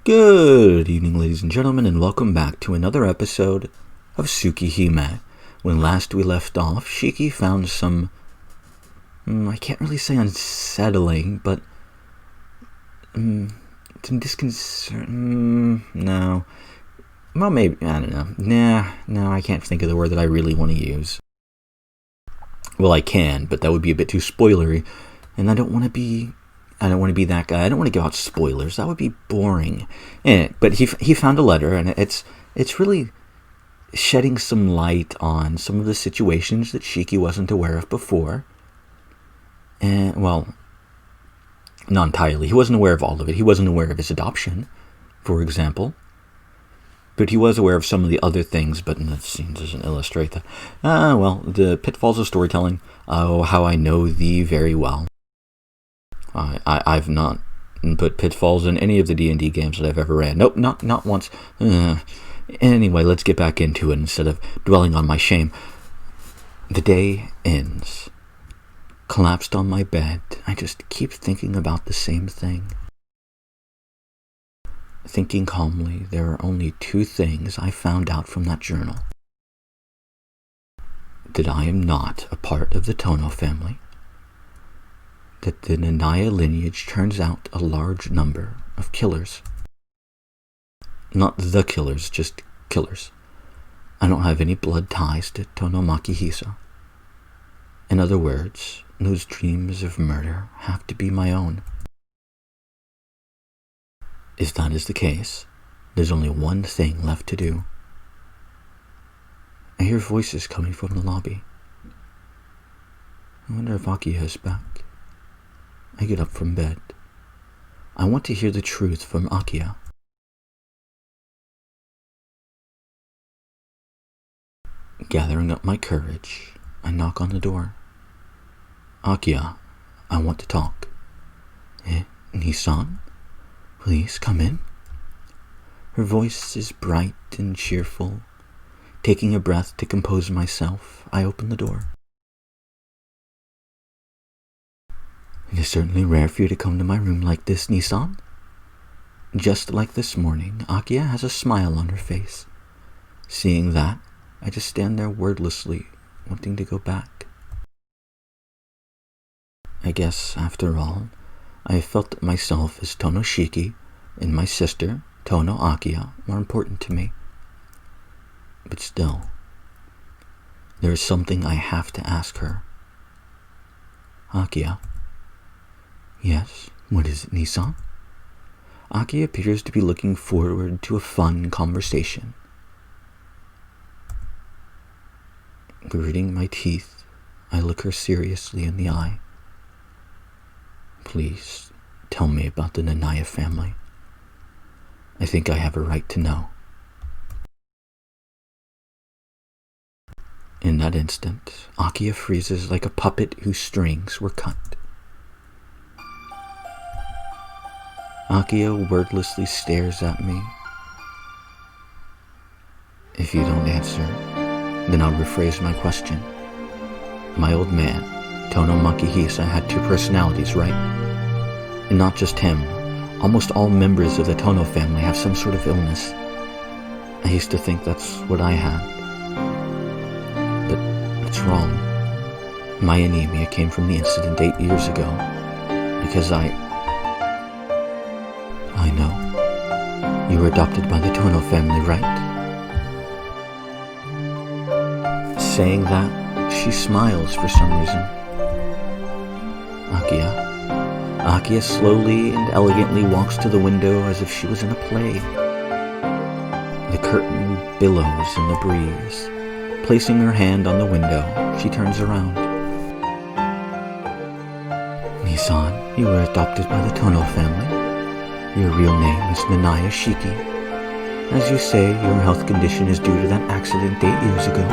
Good evening, ladies and gentlemen, and welcome back to another episode of Tsukihime. When last we left off, Shiki found some, I can't really say unsettling, but some disconcert. No. Well, maybe, I don't know. No, I can't think of the word that I really want to use. Well, I can, but that would be a bit too spoilery, and I don't want to be that guy. I don't want to give out spoilers. That would be boring. But he found a letter, and it's really shedding some light on some of the situations that Shiki wasn't aware of before. And, well, not entirely. He wasn't aware of all of it. He wasn't aware of his adoption, for example. But he was aware of some of the other things, but that scene doesn't illustrate that. Well, the pitfalls of storytelling. Oh, how I know thee very well. I've not put pitfalls in any of the D&D games that I've ever ran. Nope, not once. Anyway, let's get back into it instead of dwelling on my shame. The day ends. Collapsed on my bed, I just keep thinking about the same thing. Thinking calmly, there are only two things I found out from that journal. That I am not a part of the Tono family. That the Nanaya lineage turns out a large number of killers. Not the killers, just killers. I don't have any blood ties to Tonomaki Hisa. In other words, those dreams of murder have to be my own. If that is the case, there's only one thing left to do. I hear voices coming from the lobby. I wonder if Akiya is back. I get up from bed. I want to hear the truth from Akiya. Gathering up my courage, I knock on the door. Akiya, I want to talk. Nissan? Please come in. Her voice is bright and cheerful. Taking a breath to compose myself, I open the door. It is certainly rare for you to come to my room like this, Nissan. Just like this morning, Akiya has a smile on her face. Seeing that, I just stand there wordlessly, wanting to go back. I guess, after all, I have felt that myself as Tono Shiki and my sister, Tono Akiya, more important to me. But still, there is something I have to ask her. Akiya. Yes, what is it, Nissan? Akiya appears to be looking forward to a fun conversation. Gritting my teeth, I look her seriously in the eye. Please, tell me about the Nanaya family. I think I have a right to know. In that instant, Akiya freezes like a puppet whose strings were cut. Akiya wordlessly stares at me. If you don't answer, then I'll rephrase my question. My old man, Tonomaki Hisa, had two personalities, right? And not just him. Almost all members of the Tono family have some sort of illness. I used to think that's what I had. But it's wrong. My anemia came from the incident 8 years ago. Because I know. You were adopted by the Tono family, right? Saying that, she smiles for some reason. Akiya slowly and elegantly walks to the window as if she was in a play. The curtain billows in the breeze. Placing her hand on the window, she turns around. Nissan, you were adopted by the Tono family. Your real name is Nanaya Shiki. As you say, your health condition is due to that accident 8 years ago.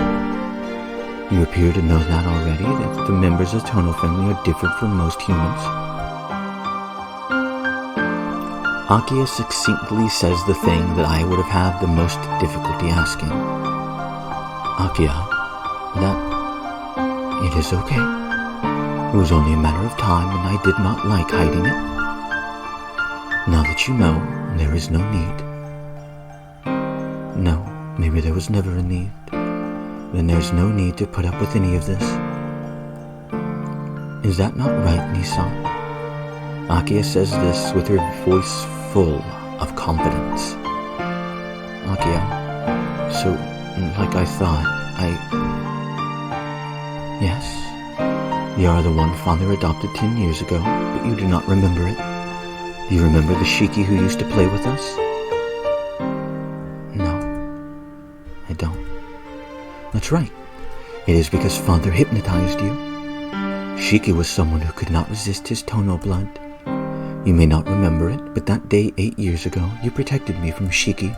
You appear to know that already, that the members of the Tono family are different from most humans. Akiya succinctly says the thing that I would have had the most difficulty asking. Akiya, that it is okay. It was only a matter of time, and I did not like hiding it. Now that you know, There is no need. No, maybe there was never a need. Then there's no need to put up with any of this. Is that not right, Nisan? Akia says this with her voice full of confidence. Akia, so, like I thought, Yes? You are the one Father adopted 10 years ago, but you do not remember it. Do you remember the Shiki who used to play with us? No, I don't. That's right. It is because Father hypnotized you. Shiki was someone who could not resist his Tono blood. You may not remember it, but that day 8 years ago, you protected me from Shiki.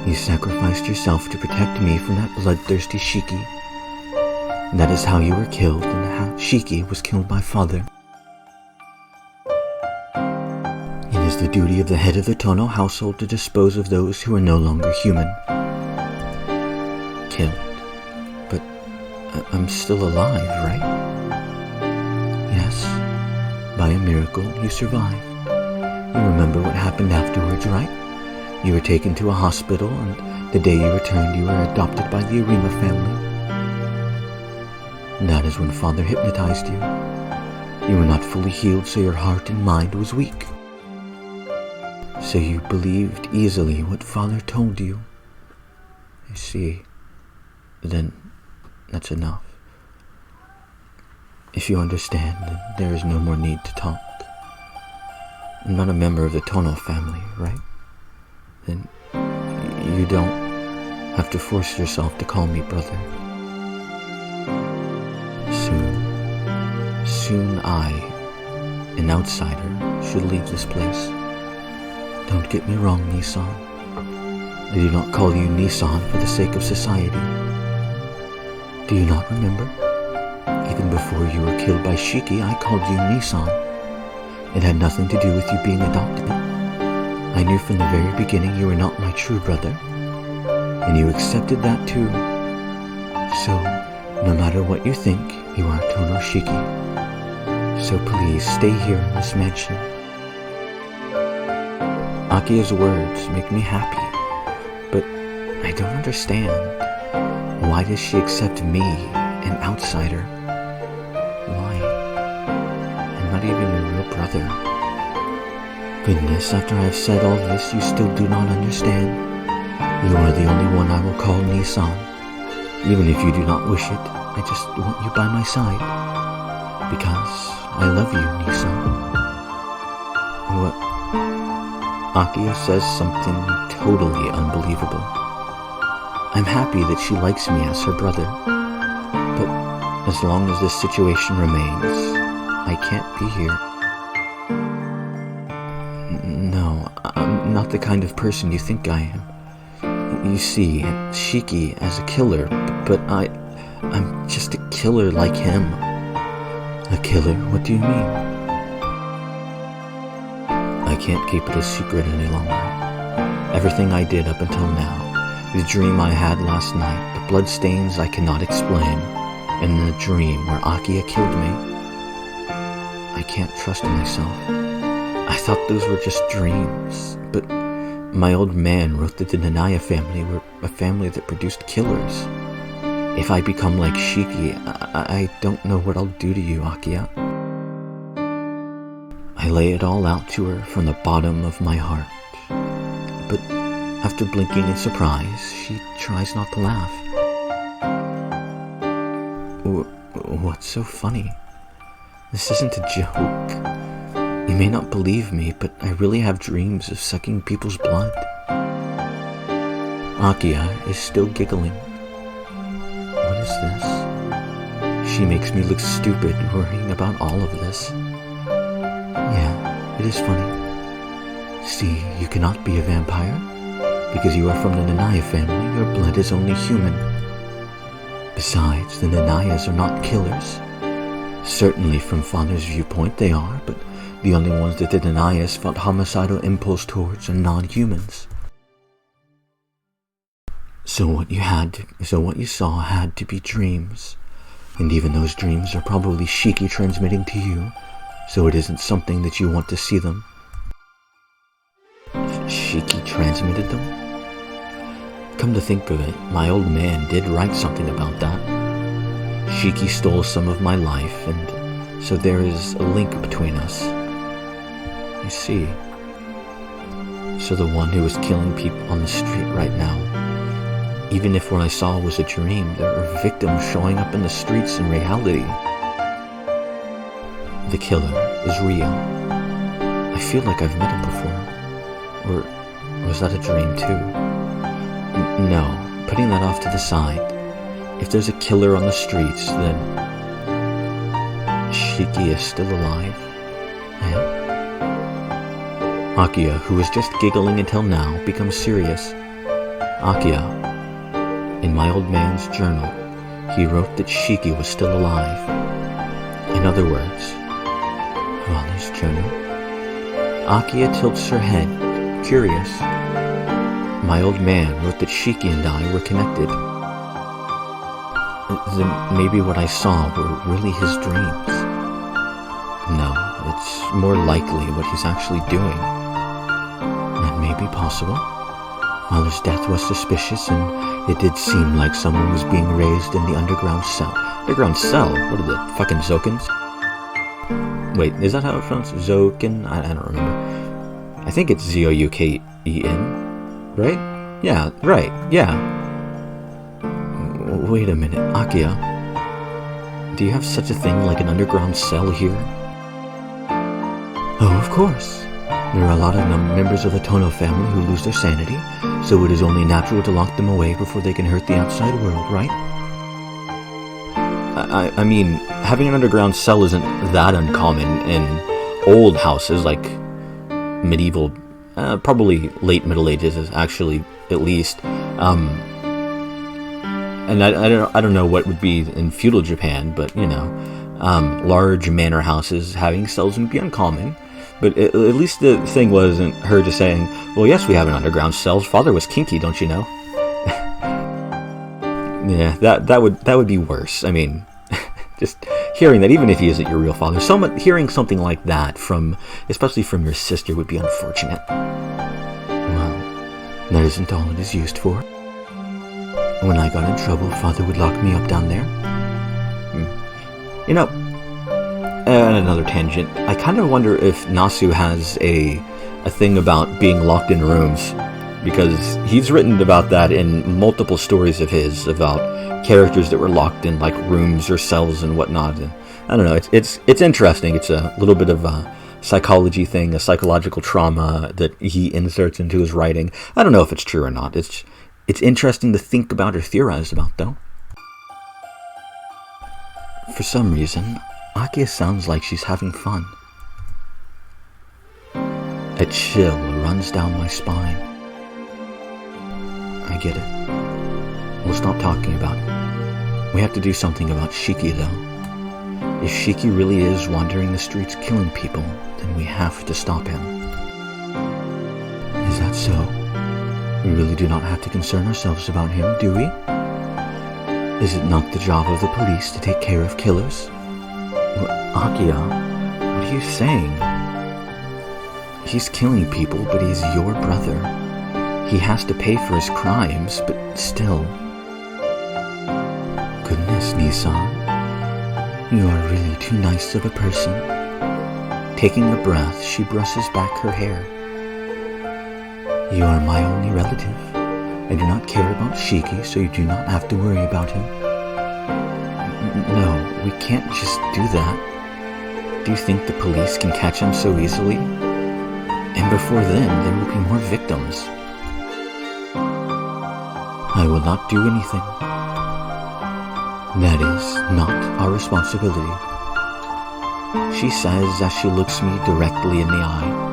You sacrificed yourself to protect me from that bloodthirsty Shiki. That is how you were killed, and how Shiki was killed by Father. It is the duty of the head of the Tono household to dispose of those who are no longer human. Killed. But I'm still alive, right? Yes. By a miracle, you survived. You remember what happened afterwards, right? You were taken to a hospital, and the day you returned, you were adopted by the Arima family. That is when Father hypnotized you. You were not fully healed, so your heart and mind was weak. So you believed easily what Father told you. I see. Then that's enough. If you understand, then there is no more need to talk. I'm not a member of the Tono family, right? Then you don't have to force yourself to call me brother. Soon I, an outsider, should leave this place. Don't get me wrong, Nisan. I do not call you Nisan for the sake of society. Do you not remember? Even before you were killed by Shiki, I called you Nisan. It had nothing to do with you being adopted. I knew from the very beginning you were not my true brother, and you accepted that too. So, no matter what you think, you are Tono Shiki. So please, stay here in this mansion. Akia's words make me happy, but I don't understand. Why does she accept me, an outsider? Why? I'm not even your real brother. Goodness, after I've said all this, you still do not understand. You are the only one I will call Nisan. Even if you do not wish it, I just want you by my side. Because I love you, Nisan. What? Akia says something totally unbelievable. I'm happy that she likes me as her brother. But as long as this situation remains, I can't be here. No, I'm not the kind of person you think I am. You see, Shiki as a killer, but I'm just a killer like him. A killer? What do you mean? I can't keep it a secret any longer. Everything I did up until now, the dream I had last night, the bloodstains I cannot explain, and the dream where Akia killed me. I can't trust myself. I thought those were just dreams, but my old man wrote that the Nanaya family were a family that produced killers. If I become like Shiki, I don't know what I'll do to you, Akia. I lay it all out to her from the bottom of my heart. But after blinking in surprise, she tries not to laugh. What's so funny? This isn't a joke. You may not believe me, but I really have dreams of sucking people's blood. Akia is still giggling. What is this? She makes me look stupid worrying about all of this. Yeah, it is funny. See, you cannot be a vampire. Because you are from the Nanaya family, your blood is only human. Besides, the Nanayas are not killers. Certainly from Father's viewpoint they are, but the only ones that the Nanayas felt homicidal impulse towards are non-humans. So what you saw had to be dreams. And even those dreams are probably Shiki transmitting to you, so it isn't something that you want to see them. Shiki transmitted them? Come to think of it, my old man did write something about that. Shiki stole some of my life, and so there is a link between us. I see. So the one who is killing people on the street right now, even if what I saw was a dream, there are victims showing up in the streets in reality. The killer is real. I feel like I've met him before. Or was that a dream too? No, putting that off to the side. If there's a killer on the streets, then Shiki is still alive. Yeah. Akiya, who was just giggling until now, becomes serious. Akiya, in my old man's journal, he wrote that Shiki was still alive. In other words, Father's journal? Akiya tilts her head, curious. My old man wrote that Shiki and I were connected. Then maybe what I saw were really his dreams. No, it's more likely what he's actually doing. That may be possible. Father's death was suspicious, and it did seem like someone was being raised in the underground cell. Underground cell? What are the fucking Zokins? Wait, is that how it's pronounced? Zoken? I don't remember. I think it's Zouken, right? Yeah, right, yeah. Wait a minute, Akiya. Do you have such a thing like an underground cell here? Oh, of course. There are a lot of members of the Tono family who lose their sanity, so it is only natural to lock them away before they can hurt the outside world, right? I mean, having an underground cell isn't that uncommon in old houses, like medieval, probably late Middle Ages, actually, at least. And I don't know what would be in feudal Japan, but, you know, large manor houses having cells would be uncommon. But at least the thing wasn't her just saying, well, yes, we have an underground cell. Father was kinky, don't you know? Yeah, that would be worse. I mean, just hearing that, even if he isn't your real father, hearing something like that especially from your sister, would be unfortunate. Well, that isn't all it is used for. When I got in trouble, Father would lock me up down there. You know, another tangent. I kind of wonder if Nasu has a thing about being locked in rooms, because he's written about that in multiple stories of his, about characters that were locked in like rooms or cells and whatnot. And I don't know. It's interesting. It's a little bit of a psychology thing, a psychological trauma that he inserts into his writing. I don't know if it's true or not. It's interesting to think about or theorize about, though. For some reason, Akiya sounds like she's having fun. A chill runs down my spine. I get it. We'll stop talking about it. We have to do something about Shiki, though. If Shiki really is wandering the streets killing people, then we have to stop him. Is that so? We really do not have to concern ourselves about him, do we? Is it not the job of the police to take care of killers? Akiya, what are you saying? He's killing people, but he's your brother. He has to pay for his crimes, but still. Goodness, Nissan. You are really too nice of a person. Taking a breath, she brushes back her hair. You are my only relative. I do not care about Shiki, so you do not have to worry about him. No, we can't just do that. Do you think the police can catch him so easily? And before then, there will be more victims. I will not do anything. That is not our responsibility, she says as she looks me directly in the eye.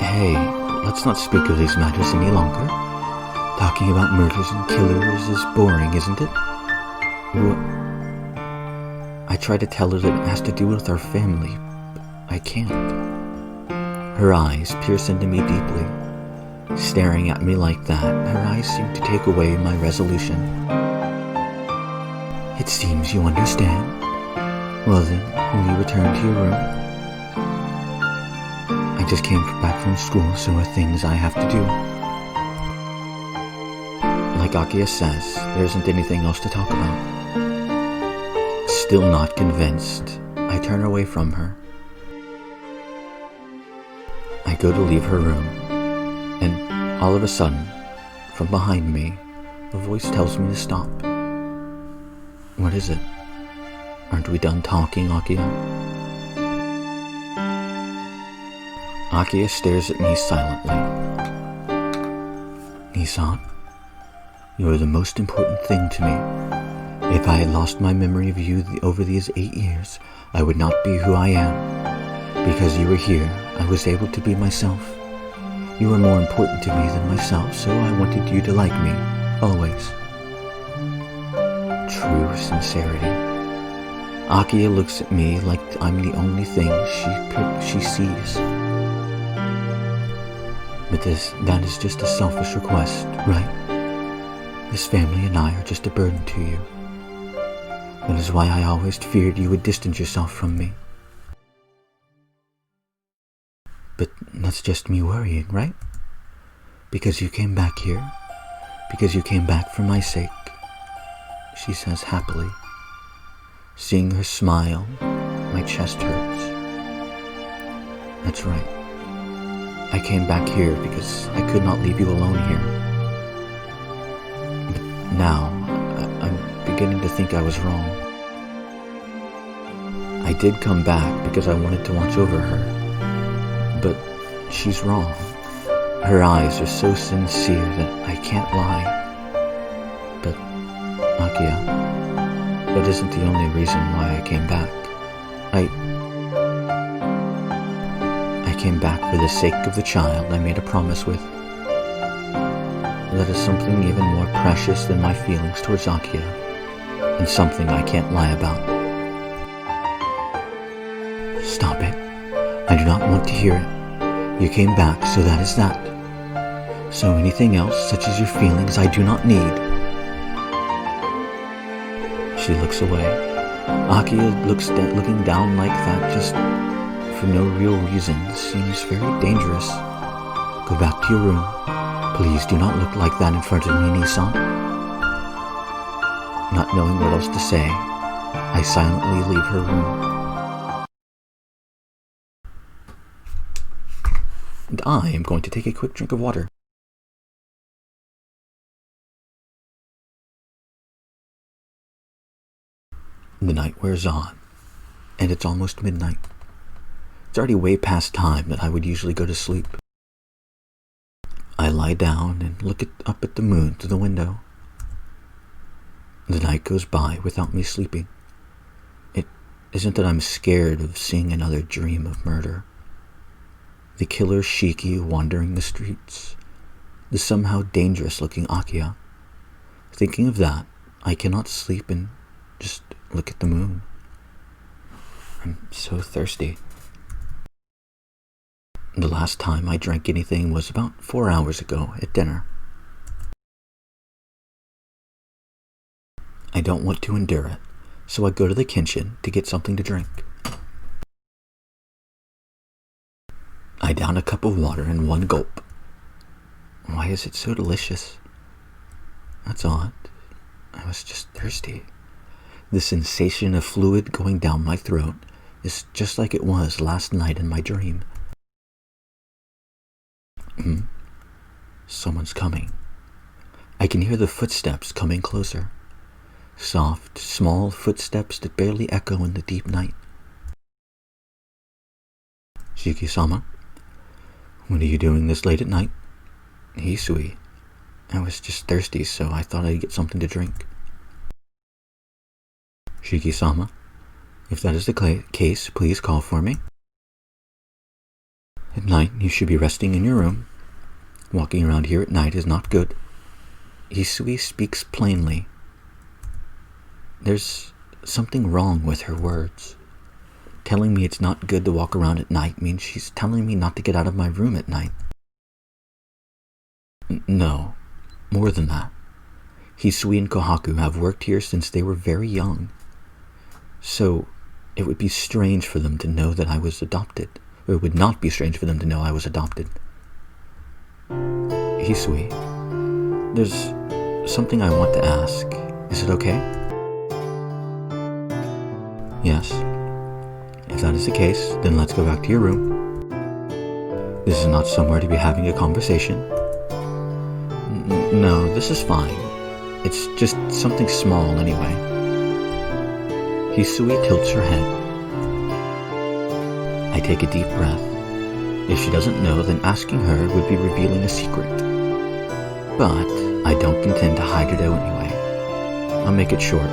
Hey, let's not speak of these matters any longer. Talking about murders and killers is boring, isn't it? I try to tell her that it has to do with our family, but I can't. Her eyes pierce into me deeply. Staring at me like that, her eyes seem to take away my resolution. It seems you understand. Well then, will you return to your room? I just came back from school, so are things I have to do. Like Akiya says, there isn't anything else to talk about. Still not convinced, I turn away from her. I go to leave her room, and all of a sudden, from behind me, a voice tells me to stop. What is it? Aren't we done talking, Akiya? Akiya stares at me silently. Nissan, you are the most important thing to me. If I had lost my memory of you over these 8 years, I would not be who I am. Because you were here, I was able to be myself. You were more important to me than myself, so I wanted you to like me, always. True sincerity. Akiya looks at me like I'm the only thing she sees. But that is just a selfish request, right? This family and I are just a burden to you. That is why I always feared you would distance yourself from me. But that's just me worrying, right? Because you came back here. Because you came back for my sake. She says happily. Seeing her smile, my chest hurts. That's right. I came back here because I could not leave you alone here. But now, I'm beginning to think I was wrong. I did come back because I wanted to watch over her. But she's wrong. Her eyes are so sincere that I can't lie. But, Akiya, that isn't the only reason why I came back. I came back for the sake of the child I made a promise with. That is something even more precious than my feelings towards Akiya, and something I can't lie about. Stop it. I do not want to hear it. You came back, so that is that. So anything else, such as your feelings, I do not need. She looks away. Akiya looking down like that just for no real reason seems very dangerous. Go back to your room. Please do not look like that in front of me, Nissan. Not knowing what else to say, I silently leave her room. And I am going to take a quick drink of water. The night wears on, and it's almost midnight. It's already way past time that I would usually go to sleep. I lie down and look up at the moon through the window. The night goes by without me sleeping. It isn't that I'm scared of seeing another dream of murder. The killer Shiki wandering the streets, the somehow dangerous-looking Akiya. Thinking of that, I cannot sleep and just look at the moon. I'm so thirsty. The last time I drank anything was about 4 hours ago at dinner. I don't want to endure it, so I go to the kitchen to get something to drink. I down a cup of water in one gulp. Why is it so delicious? That's odd. I was just thirsty. The sensation of fluid going down my throat is just like it was last night in my dream. Someone's coming. I can hear the footsteps coming closer. Soft, small footsteps that barely echo in the deep night. Shiki-sama, what are you doing this late at night? Hisui, I was just thirsty, so I thought I'd get something to drink. Shiki-sama, if that is the case, please call for me. At night, you should be resting in your room. Walking around here at night is not good. Hisui speaks plainly. There's something wrong with her words. Telling me it's not good to walk around at night means she's telling me not to get out of my room at night. No, more than that. Hisui and Kohaku have worked here since they were very young. So, it would be strange for them to know that I was adopted, It would not be strange for them to know I was adopted. Hisui, there's something I want to ask. Is it okay? Yes. If that is the case, then let's go back to your room. This is not somewhere to be having a conversation. No, this is fine. It's just something small anyway. Hisui tilts her head. I take a deep breath. If she doesn't know, then asking her would be revealing a secret. But I don't intend to hide it out anyway. I'll make it short.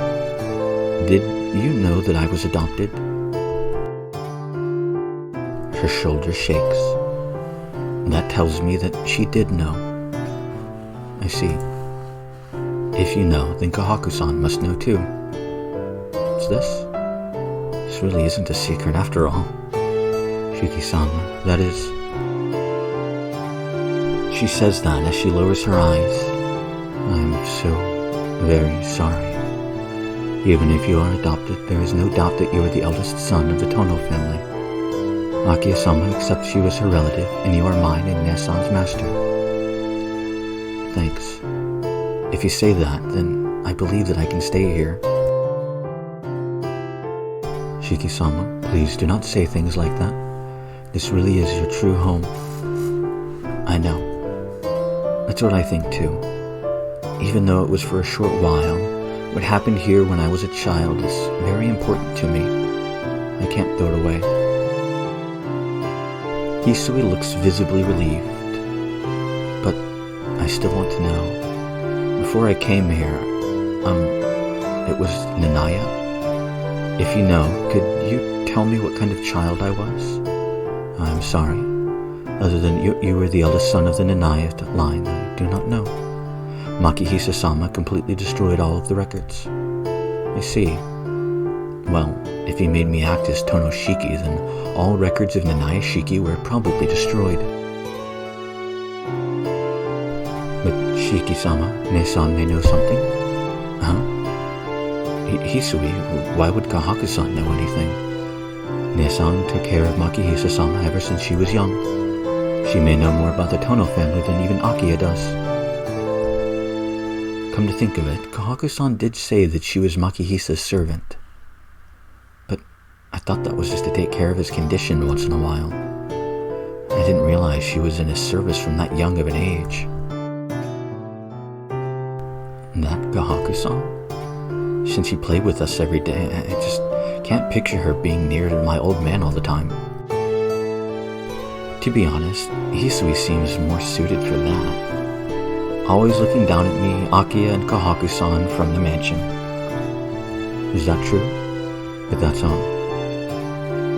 Did you know that I was adopted? Her shoulder shakes. That tells me that she did know. I see. If you know, then Kohaku-san must know too. What's this? This really isn't a secret after all. Shiki-sama, that is... She says that as she lowers her eyes. I'm so very sorry. Even if you are adopted, there is no doubt that you are the eldest son of the Tono family. Akiya-sama accepts you as her relative, and you are mine and Nesan's master. Thanks. If you say that, then I believe that I can stay here. Shiki-sama, please do not say things like that. This really is your true home. I know. That's what I think too. Even though it was for a short while, what happened here when I was a child is very important to me. I can't throw it away. Hisui looks visibly relieved. But I still want to know. Before I came here, it was Nanaya? If you know, could you tell me what kind of child I was? I'm sorry. Other than you were the eldest son of the Nanaya line, I do not know. Makihisa-sama completely destroyed all of the records. I see. Well, if he made me act as Tonoshiki, then all records of Nanaya Shiki were probably destroyed. But Shiki-sama, Nesan may know something. Huh? Hisui, why would Kohaku-san know anything? Nesan took care of Makihisa-sama ever since she was young. She may know more about the Tono family than even Akiya does. Come to think of it, Kohaku-san did say that she was Makihisa's servant. But I thought that was just to take care of his condition once in a while. I didn't realize she was in his service from that young of an age. That Kohaku-san? Since he played with us every day, I just can't picture her being near to my old man all the time. To be honest, Hisui seems more suited for that. Always looking down at me, Akiya and Kohaku-san from the mansion. Is that true? But that's all.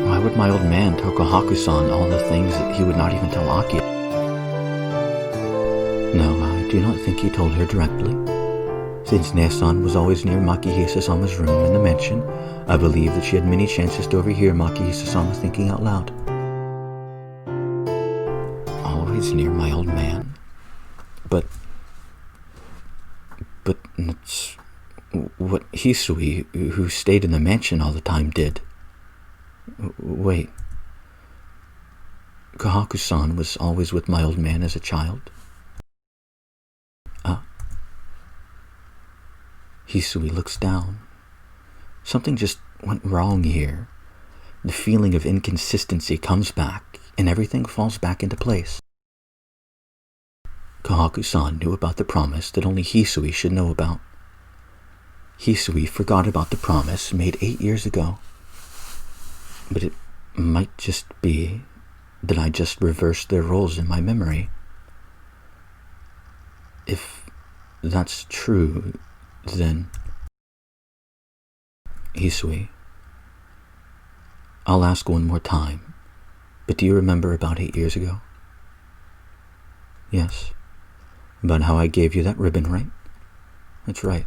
Why would my old man tell Kohaku-san all the things that he would not even tell Akiya? No, I do not think he told her directly. Since Nesan was always near Makihisa-sama's room in the mansion, I believe that she had many chances to overhear Makihisa-sama thinking out loud. Always near my old man? But that's what Hisui, who stayed in the mansion all the time, did. Wait. Kohaku-san was always with my old man as a child? Hisui looks down. Something just went wrong here. The feeling of inconsistency comes back, and everything falls back into place. Kohaku-san knew about the promise that only Hisui should know about. Hisui forgot about the promise made 8 years ago. But it might just be that I just reversed their roles in my memory. If that's true, then... Hisui, I'll ask one more time, but do you remember about 8 years ago? Yes. About how I gave you that ribbon, right? That's right.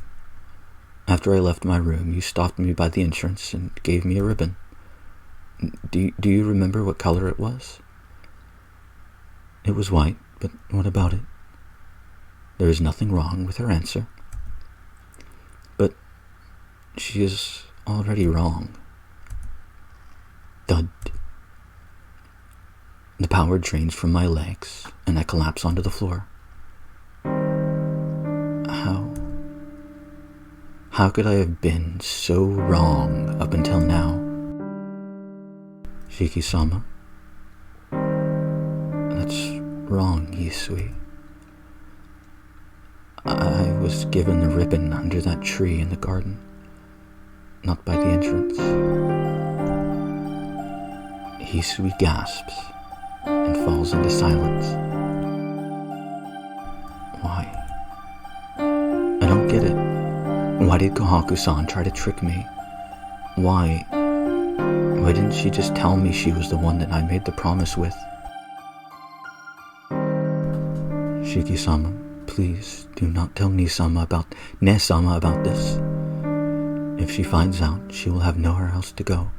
After I left my room, you stopped me by the entrance and gave me a ribbon. Do you remember what color it was? It was white, but what about it? There is nothing wrong with her answer. But she is already wrong. Thud. power drains from my legs, and I collapse onto the floor. How could I have been so wrong up until now? Shiki-sama? That's wrong, Hisui. I was given the ribbon under that tree in the garden, not by the entrance. Hisui gasps and falls into silence. Why? I don't get it. Why did Kohaku-san try to trick me? Why didn't she just tell me she was the one that I made the promise with? Shiki-sama, please do not tell Ne-sama about this. If she finds out, she will have nowhere else to go.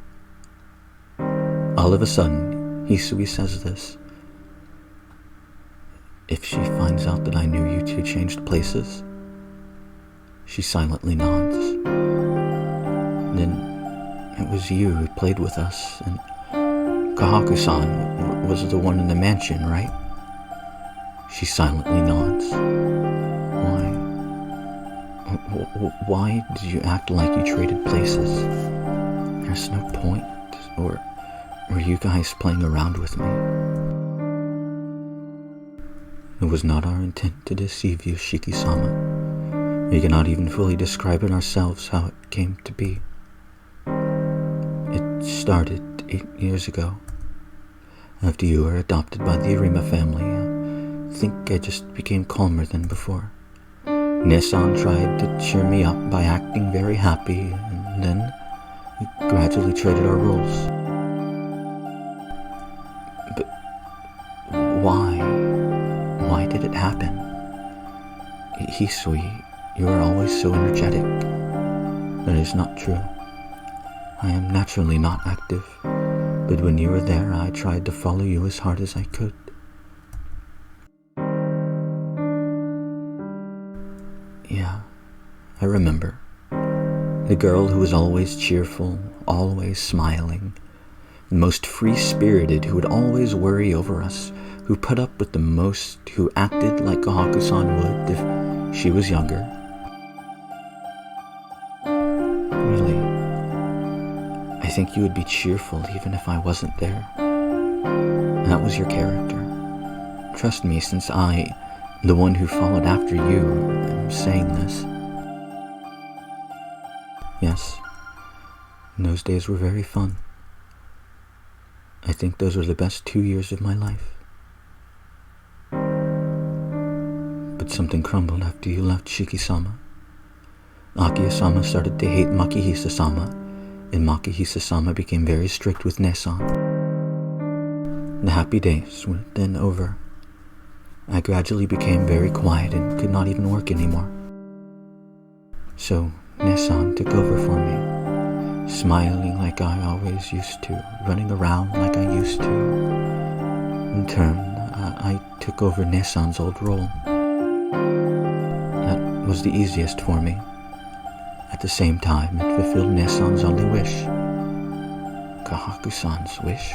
All of a sudden, Hisui says this. If she finds out that I knew you two changed places? She silently nods. Then it was you who played with us, and Kohaku-san was the one in the mansion, right? She silently nods. Why did you act like you traded places? There's no point. Or were you guys playing around with me? It was not our intent to deceive you, Shiki-sama. We cannot even fully describe it ourselves how it came to be. It started 8 years ago. After you were adopted by the Arima family, I think I just became calmer than before. Ne-san tried to cheer me up by acting very happy, and then we gradually traded our roles. But why? Why did it happen? Hisui, you are always so energetic. That is not true. I am naturally not active, but when you were there, I tried to follow you as hard as I could. Yeah, I remember. The girl who was always cheerful, always smiling, the most free-spirited, who would always worry over us, who put up with the most, who acted like Kohaku-san would if she was younger. Really, I think you would be cheerful even if I wasn't there. That was your character. Trust me, since I, the one who followed after you, am saying this. Yes, those days were very fun. I think those were the best 2 years of my life. But something crumbled after you left, Shiki-sama. Akiya-sama started to hate Makihisa-sama, and Makihisa-sama became very strict with Ne-san. The happy days were then over. I gradually became very quiet and could not even work anymore. So Ne-san took over for me, smiling like I always used to, running around like I used to. In turn, I took over Ne-san's old role. That was the easiest for me. At the same time, it fulfilled Ne-san's only wish. Kohaku-san's wish?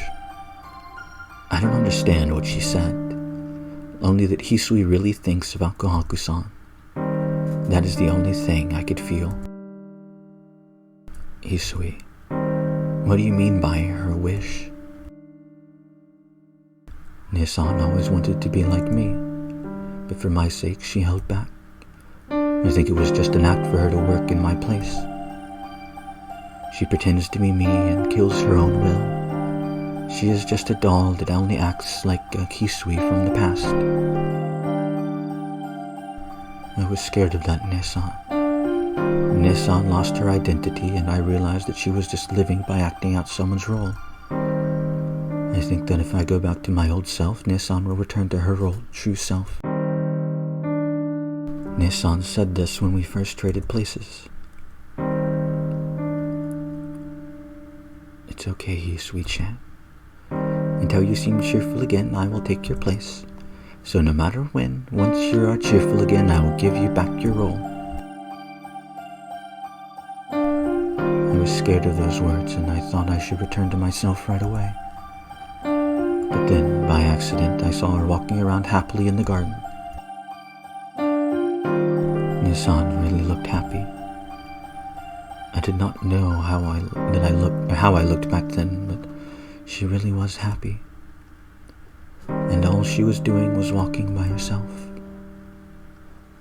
I don't understand what she said. Only that Hisui really thinks about Kohaku-san. That is the only thing I could feel. Hisui, what do you mean by her wish? Ne-san always wanted to be like me, but for my sake she held back. I think it was just an act for her to work in my place. She pretends to be me and kills her own will. She is just a doll that only acts like a Hisui from the past. I was scared of that Ne-san. Ne-san lost her identity, and I realized that she was just living by acting out someone's role. I think that if I go back to my old self, Ne-san will return to her old true self. Ne-san said this when we first traded places. It's okay, Hisui-chan. Until you seem cheerful again, I will take your place. So no matter when, once you are cheerful again, I will give you back your role. I was scared of those words, and I thought I should return to myself right away. But then, by accident, saw her walking around happily in the garden. Nissan really looked happy. I did not know how I looked back then, but she really was happy. And all she was doing was walking by herself.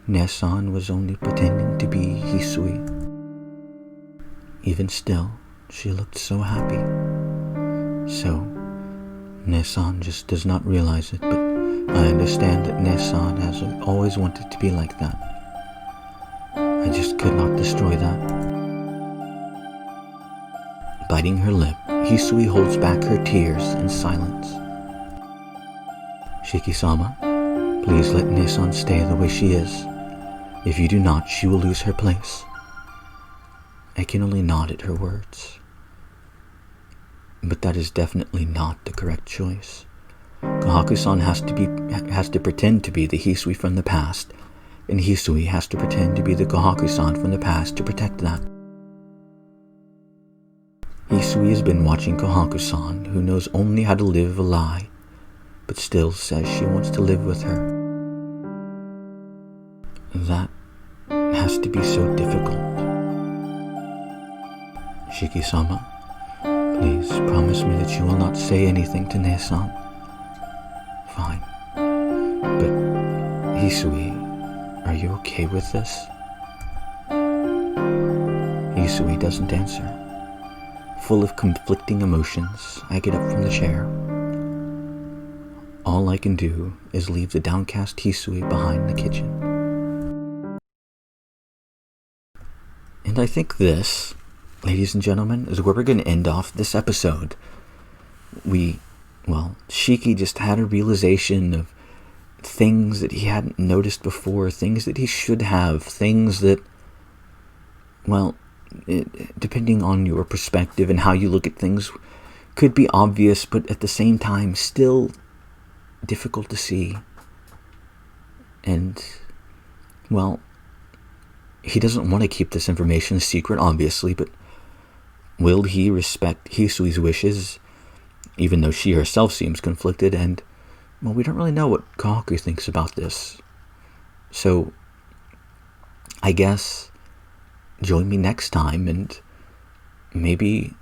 Nissan was only pretending to be Hisui. Even still, she looked so happy. So, Nissan just does not realize it, but I understand that Nissan has always wanted to be like that. I just could not destroy that. Biting her lip, Hisui holds back her tears in silence. Shiki-sama, please let Nissan stay the way she is. If you do not, she will lose her place. I can only nod at her words. But that is definitely not the correct choice. Kohaku-san has to pretend to be the Hisui from the past, and Hisui has to pretend to be the Kohaku-san from the past to protect that. Hisui has been watching Kohaku-san, who knows only how to live a lie, but still says she wants to live with her. That has to be so difficult. Shiki-sama, please promise me that you will not say anything to Ne-san. Fine. But, Hisui, are you okay with this? Hisui doesn't answer. Full of conflicting emotions, I get up from the chair. All I can do is leave the downcast Hisui behind the kitchen. And I think this, ladies and gentlemen, is where we're going to end off this episode. Shiki just had a realization of things that he hadn't noticed before, things that he should have, things that, depending on your perspective and how you look at things, could be obvious, but at the same time, still difficult to see. And, he doesn't want to keep this information a secret, obviously, but will he respect Hisui's wishes, even though she herself seems conflicted? And, we don't really know what Kohaku thinks about this. So, I guess join me next time and maybe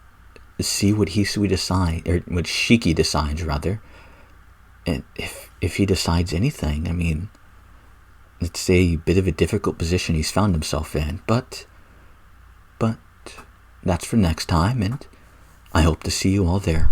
see what Hisui decides, or what Shiki decides, rather. And if he decides anything, it's a bit of a difficult position he's found himself in, but that's for next time, and I hope to see you all there.